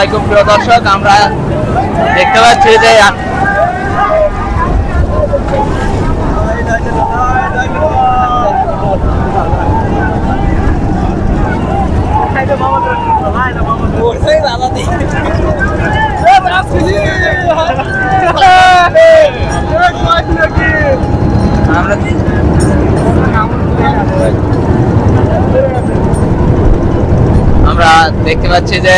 আলাইকুম প্রিয় দর্শক, আমরা দেখতে পাচ্ছি যে আমরা দেখতে পাচ্ছি যে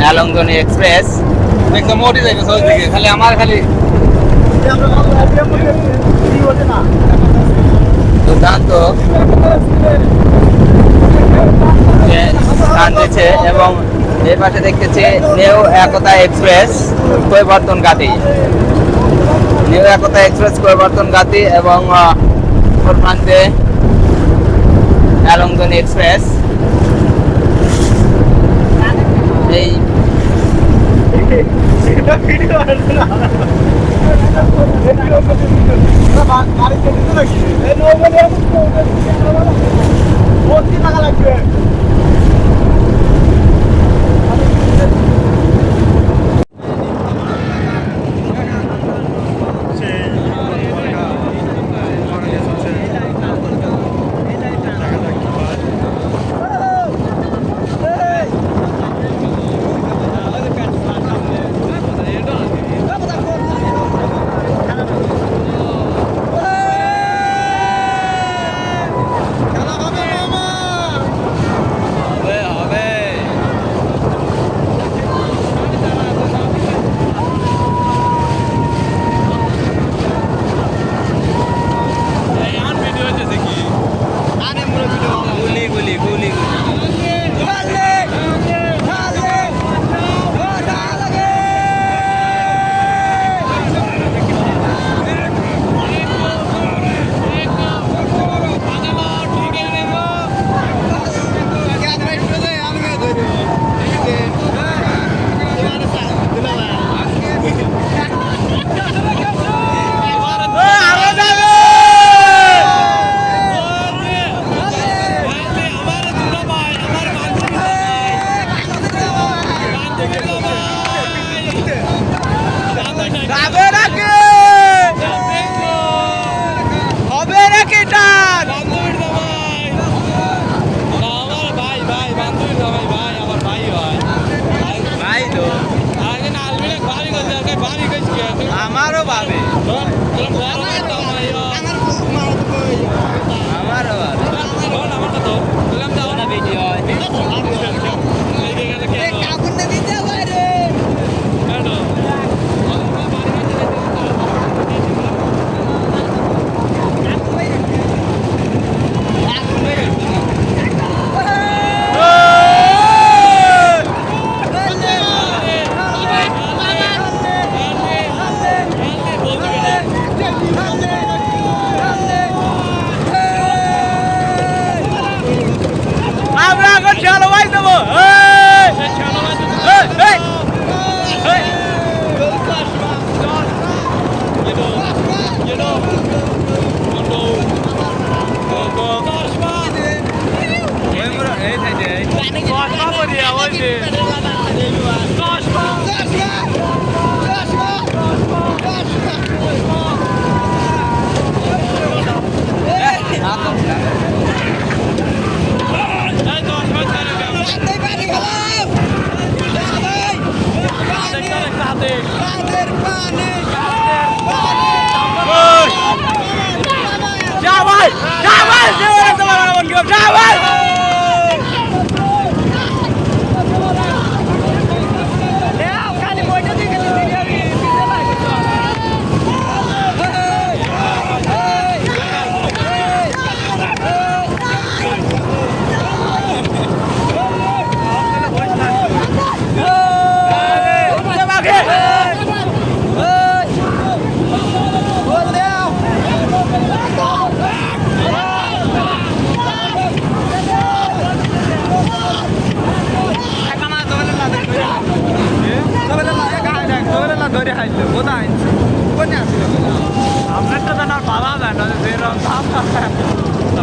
অ্যালংদনি এক্সপ্রেস একদম মোটি যাবে দিকে, খালি আমার খালি দুর্দান্ত স্থান দিচ্ছে। এবং এই পাশে দেখতেছি নিউ একতা এক্সপ্রেস কৈবর্তন গাতি, নিউ একতা এক্সপ্রেস কৈবর্তন গাতি এবং প্রান্তে অ্যালংদনি এক্সপ্রেস। এই আমারও ভাবে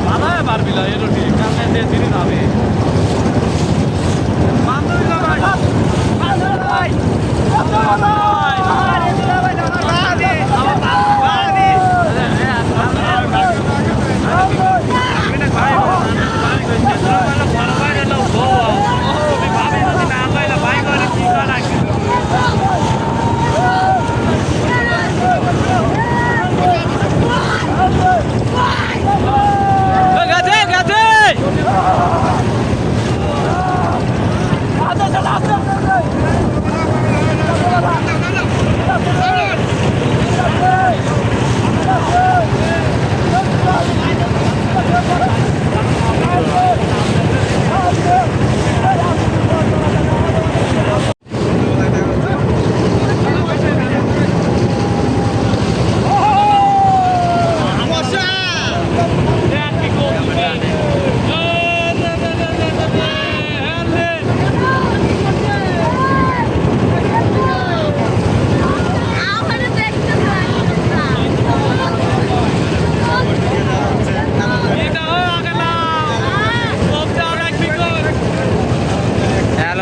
ভালো পারবি না এর ঠিক কারণে দিয়ে দিন হবে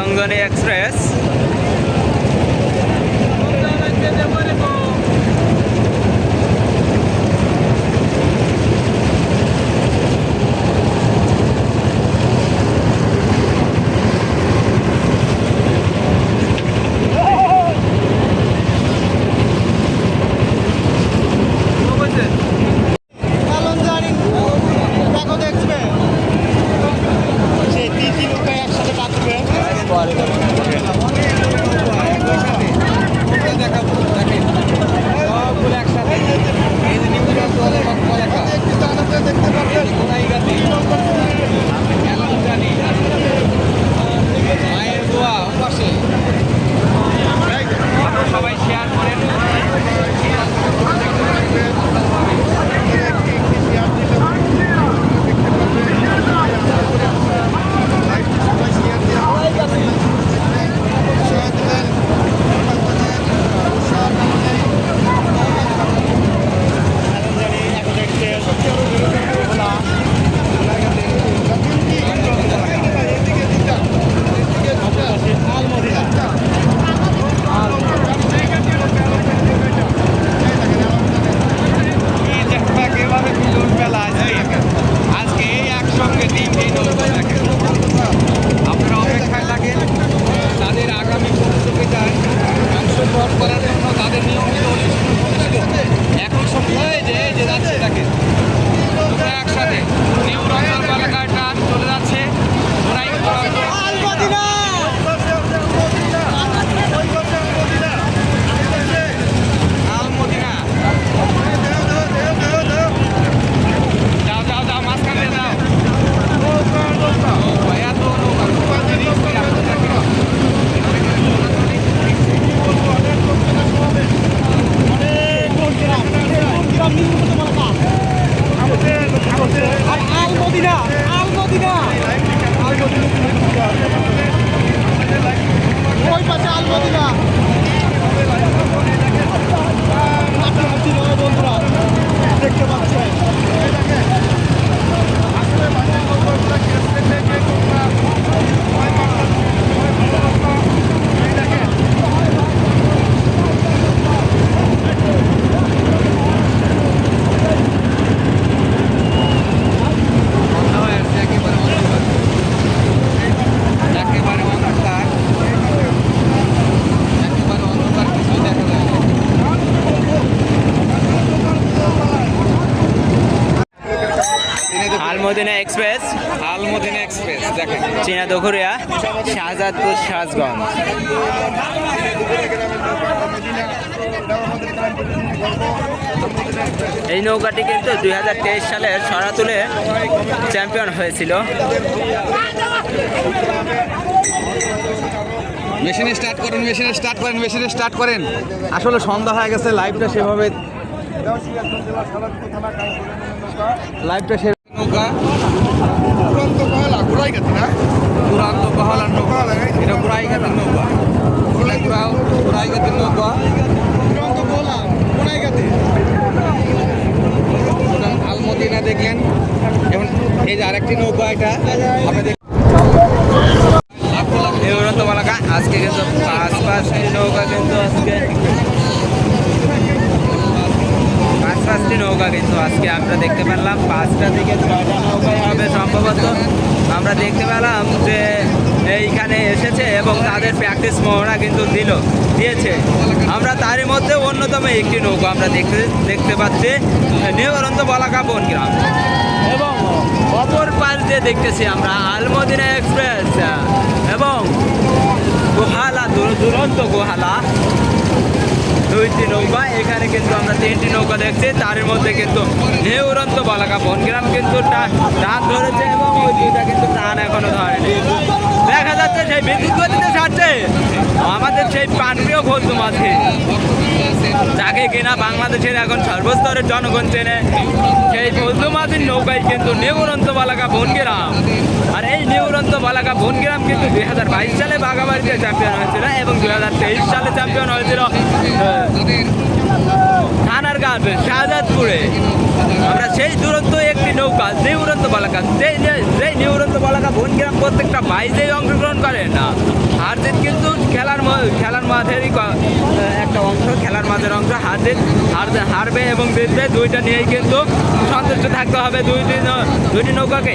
আলমগনি এক্সপ্রেস সবাই শেয়ার করেন। আলমদিনা এক্সপ্রেস দেখেন চীনা দখুরিয়া শাহজাদপুর সাজগঞ্জ। এই নৌকাটি কিন্তু 2023 সালের সরাতুলে চ্যাম্পিয়ন হয়েছিল। মেশিনে স্টার্ট করেন। আসলে সন্ধ্যা হয়ে গেছে, লাইভটা সেভাবে নৌকা চূড়ান্ত কহলার নৌকা, এটা গোড়াইঘাটের নৌকা, গোড়াইঘাটের নৌকা আলমদিনা দেখলেন। এবং এই যে আরেকটি নৌকা, এটা আপনাদের নৌকা কিন্তু আজকে আমরা দেখতে পেলাম 5টা থেকে 6টা নৌকাই হবে সম্ভবত। আমরা দেখতে পেলাম যে এইখানে এসেছে এবং তাদের প্র্যাকটিস মহড়া কিন্তু দিয়েছে। আমরা তারই মধ্যে অন্যতম একটি নৌকা আমরা দেখতে পাচ্ছি নিউ অরন্ত বলাকা বনগ্রাম, এবং অপর পাশ দিয়ে দেখতেছি আমরা আলমদিনা এক্সপ্রেস এবং গোহালা দুরন্ত গোহালা, দুইটি নৌকা। এখানে কিন্তু আমরা 3টি নৌকা দেখছি, তার মধ্যে কিন্তু নিউ উড়ন্ত বলাকা বনগ্রাম কিন্তু টান ধরেছে এবং ওই দুইটা কিন্তু টান এখনো ধরেনি। দেখা যাচ্ছে সেই বিদ্যুৎ গতিতে ছাড়ছে আমাদের সেই প্রাণপ্রিয় ফজলু মাঝি, যাকে কিনা বাংলাদেশের এখন সর্বস্তরের জনগণ চেনে। সেই ফজলু মাঝির নৌকায় কিন্তু নিউ উড়ন্ত বলাকা বনগ্রাম। আর এই নিউ উড়ন্ত বলাকা বনগ্রাম কিন্তু 2022 সালে বাঘাবাড়িতে চ্যাম্পিয়ন হয়েছিল এবং 2023 সালে চ্যাম্পিয়ন হয়েছিল থানারঘাট শাহজাদপুরে। আমরা সেই দুরন্ত একটি নৌকা নিউ উড়ন্ত বলাকা, সেই নিউ উড়ন্ত বলাকা বনগ্রাম প্রত্যেকটা বাইজেই অংশগ্রহণ করে না। হার জিত কিন্তু খেলার মাঝেরই একটা অংশ, খেলার মাঝের অংশ। হারবে এবং জিতবে দুইটা নিয়েই কিন্তু সন্তুষ্ট থাকতে হবে দুইটি নৌকাকে।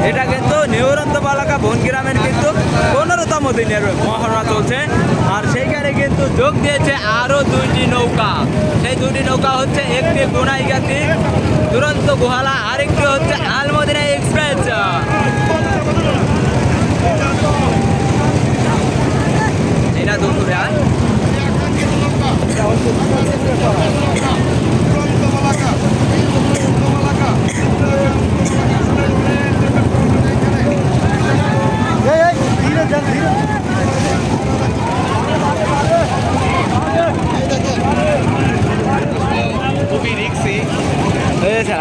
এটা কিন্তু নিউ উড়ন্ত বলাকা বনগ্রামের কিন্তু 15তম দিনের মহড়া চলছে। আর সেইখানে কিন্তু যোগ দিয়েছে আরও 2টি নৌকা। সেই 2টি নৌকা হচ্ছে একটি গুনাইগাতি দুরন্ত গোহালা, আরেকটি হচ্ছে আলমদিনা এক্সপ্রেস। এটা দুপুরে খুবই রিক্সি হয়েছে।